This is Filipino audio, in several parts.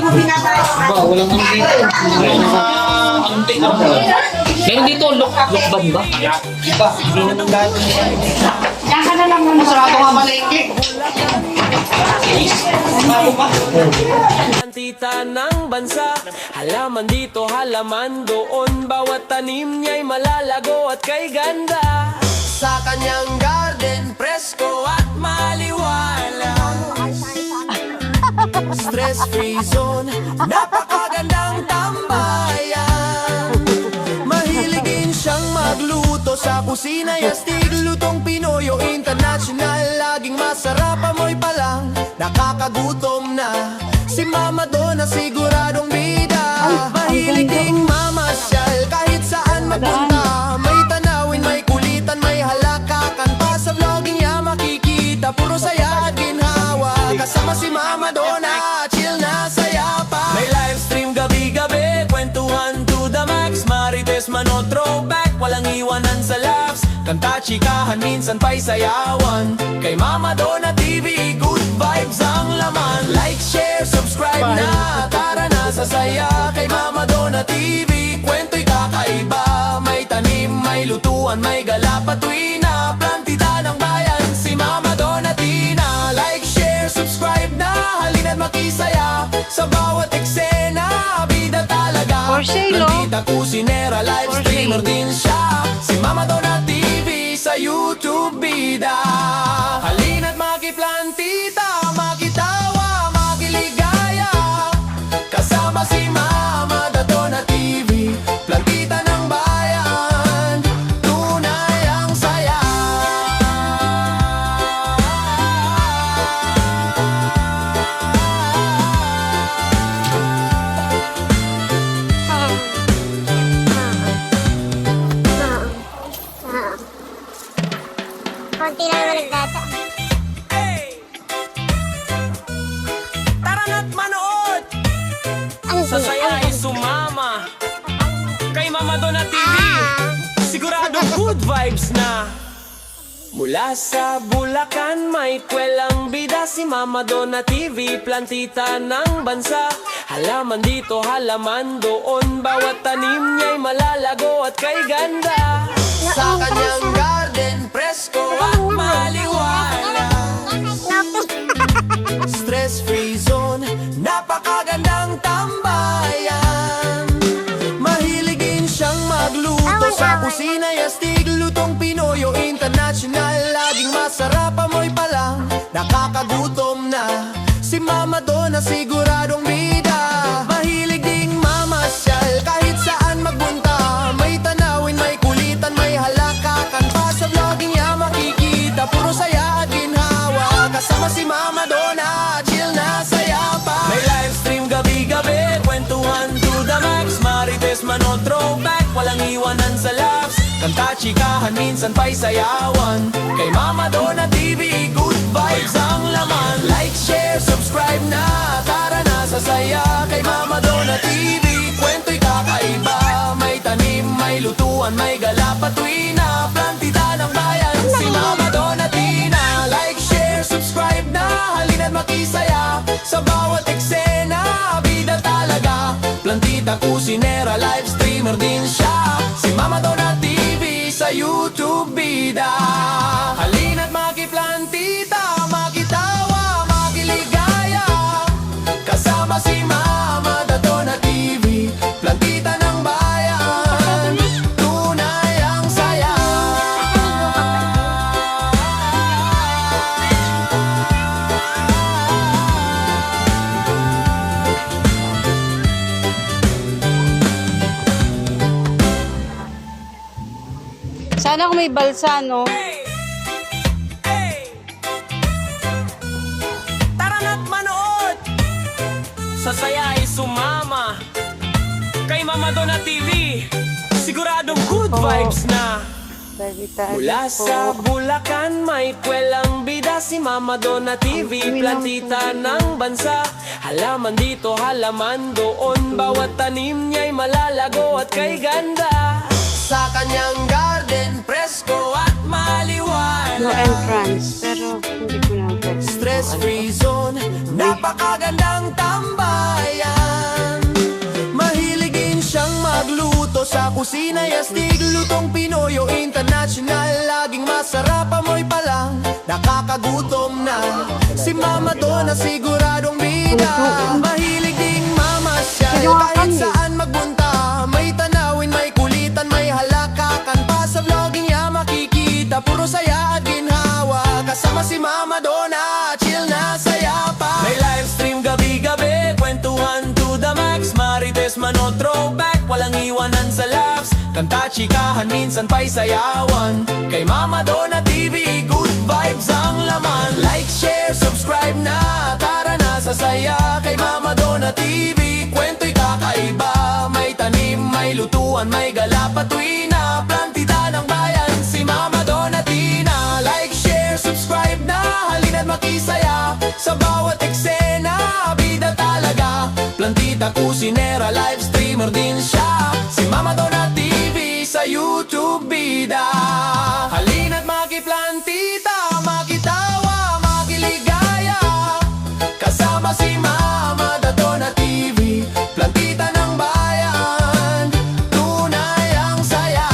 Ba, walang ano dito. Anting ako. Meron dito, lokban ba? Iba, hindi naman dahil. Yan ka na lang muna. Masarado nga malengke. Tita ng bansa, halaman dito, halaman doon. Bawat tanim niya'y malalago at kay ganda. Sa kanyang garden, presko at maliwanag. Stress-free zone, napakagandang tambayan. Mahilig din siyang magluto sa kusina, yastig, lutong Pinoy o international. Laging masarap, amoy pa lang, nakakagutom na. Si Mama Donna siguradong bida. Mahilig ding mamasyal kahit saan magpunta. May tanawin, may kulitan, may halakakan pa. Sa vlogging niya makikita, puro saya at ginhawa. Kasama si Mama Donna, chill na saya pa. May live stream gabi-gabi, kwentuhan to the max. Marites Mano throwback, walang iwanan sa laps. Kanta, chikahan, minsan pa'y sayawan. Kay Mama Donna TV, good vibes ang laman. Like, share, subscribe na, tara na sa saya. Kay Mama Donna TV, kwento'y kakaiba. May tanim, may lutuan, may gala patuwina. Plantita ng bayan, si Mama Donna Tina. Like, share, subscribe na, halina't makisaya. Sa bawat eksena, bida talaga. Plantita, kusinera, live streamer din siya. Si Mama Donna TV sa YouTube bida. Halina't makiplantita, makitawa, makiligaya. Kasama si Mama Donna TV, plantita ng bayan, tunay ang saya. Konti lang naman nagdata. Tara na't manood! Ano Sa saya ay sumama kay Mama Donna TV. Siguradong good vibes na. Mula sa Bulacan, may kwelang bida. Si Mama Donna TV, plantita ng bansa. Halaman dito, halaman doon. Bawat tanim niya'y malalago at kay ganda. Sa kanyang garden, presko at maliwanag. Stress-free zone, napakagandang tambayan. Mahilig din siyang magluto sa kusina, yastig, lutong Pinoy o international. Laging masarap, amoy pa lang, nakakagutom na. Si Mama Donna siguradong bida. Mahilig ding mamasyal kahit saan magbunta. May tanawin, may kulitan, may halakakan pa. Sa vlogging niya makikita, puro saya at ginhawa. Kasama si Mama Donna, chill na saya pa. May live stream gabi-gabi, kwentuhan to the max. Marites Mano throwback, walang iwanan sa laps. Kanta, chikahan, minsan pa'y sayawan. Kay Mama Donna TV, good vibes ang laman. Like, share, subscribe na, tara na sa saya. Kay Mama Donna TV, kwento'y kakaiba. May tanim, may lutuan, may gala patuwina. Plantita ng bayan, si Mama Donna Tina. Like, share, subscribe na, halina't makisaya. Sa bawat eksena, bida talaga. Plantita, kusinera, live streamer din siya. Si Mama Donna TV sa YouTube bida. Halina't makiplantita, makitawa, makiligaya. Kasama si Mama Donna TV, plantita ng bayan, tunay ang saya. Sana kung may balsa, no? Tara na't manood! Sa saya ay sumama kay Mama Donna TV. Siguradong good vibes na. Mula sa Bulacan, may kwelang bida. Si Mama Donna TV, plantita ng bansa. Halaman dito, halaman doon. Bawat tanim niya'y malalago at kay ganda. Sa kanyang garden, presko at maliwanag. No entrance. pero hindi ko na pwede. Stress-free zone, napakagandang tambayan. Mahiligin siyang magluto sa kusina, yastig, lutong Pinoy o international. Laging masarap, amoy pa lang, nakakagutom na. Si Mama Donna siguradong bida. Mahilig ding mamasyal, kahit saan magbunta. May tanawin, may kulitan, may halakakan pa. Sa vlogging niya makikita, puro saya at ginhawa. Kasama si Mama Donna, chill na saya pa. May live stream gabi-gabi, kwentuhan to the max. Marites Mano throwback, walang iwanan sa laughs. Kanta, chikahan, minsan pa'y sayawan. Kay Mama Donna TV, good vibes ang laman. Like, share, subscribe na, tara na sa saya. Kay Mama Donna TV, kwento'y kakaiba. May tanim, may lutuan, may gala patuwi na. Plantita ng bayan, si Mama Donna Tina. Like, share, subscribe na, halina't makisaya. Sa bawat eksena, bida talaga. Plantita, kusinera, live streamer din siya. Si Mama Donna TV sa YouTube bida. Halina't makiplantita, makitawa, makiligaya. Kasama si Mama Donna TV, plantita ng bayan, tunay ang saya.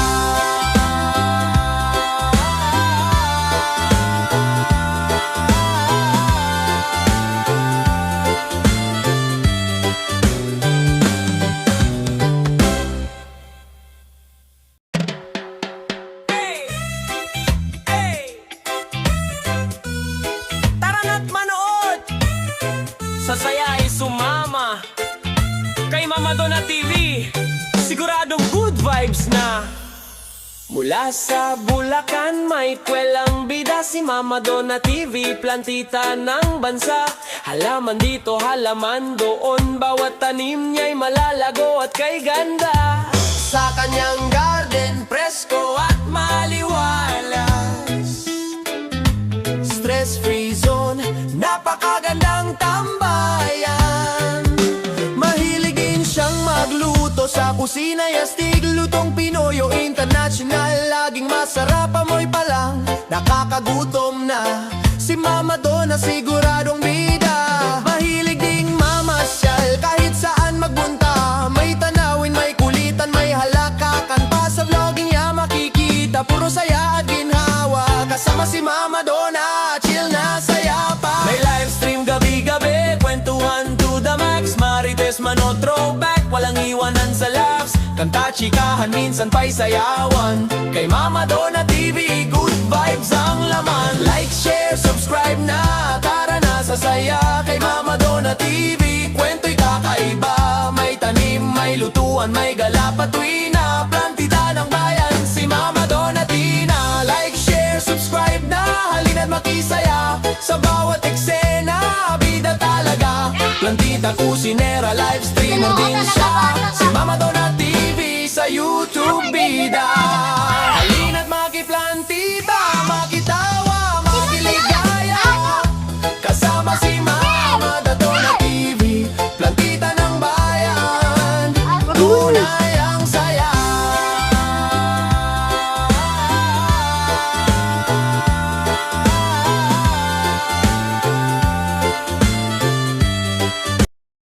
Tara na't manood, sa saya ay sumama. Kay Mama Donna TV, siguradong good vibes na. Mula sa Bulacan, may kwelang bida. Si Mama Donna TV, plantita ng bansa. Halaman dito, halaman doon. Bawat tanim niya'y malalago at kay ganda. Sa kanyang garden, presko at maliwalas. Stress-free zone, napakagandang tambayan. Mahiligin siyang magluto sa kusina, yastig, lutong Pinoy o international. Laging masarap, amoy pa lang, nakakagutom na. Si Mama Donna siguradong bida. Mahilig ding mamasyal, kahit saan magbunta. May tanawin, may kulitan, may halakakan pa. Sa vlogging niya makikita, puro saya at ginhawa. Kasama si Mama Donna, chill na saya pa. May live stream gabi-gabi, kwentuhan to the max. Marites Mano throwback, walang iwanan sa laughs. Kanta, chikahan, minsan pa'y sayawan. Kay Mama Donna TV, good vibes ang laman. Like, share, subscribe na, tara na sa saya. Kay Mama Donna TV, kwento'y kakaiba. May tanim, may lutuan, may gala patuwi na. Plantita ng bayan, si Mama Donna Tina. Like, share, subscribe na, halina't makisaya. Sa bawat eksena, bida talaga. Plantita, kusinera, live streamer din siya. Si Mama Donna TV sa YouTube bida.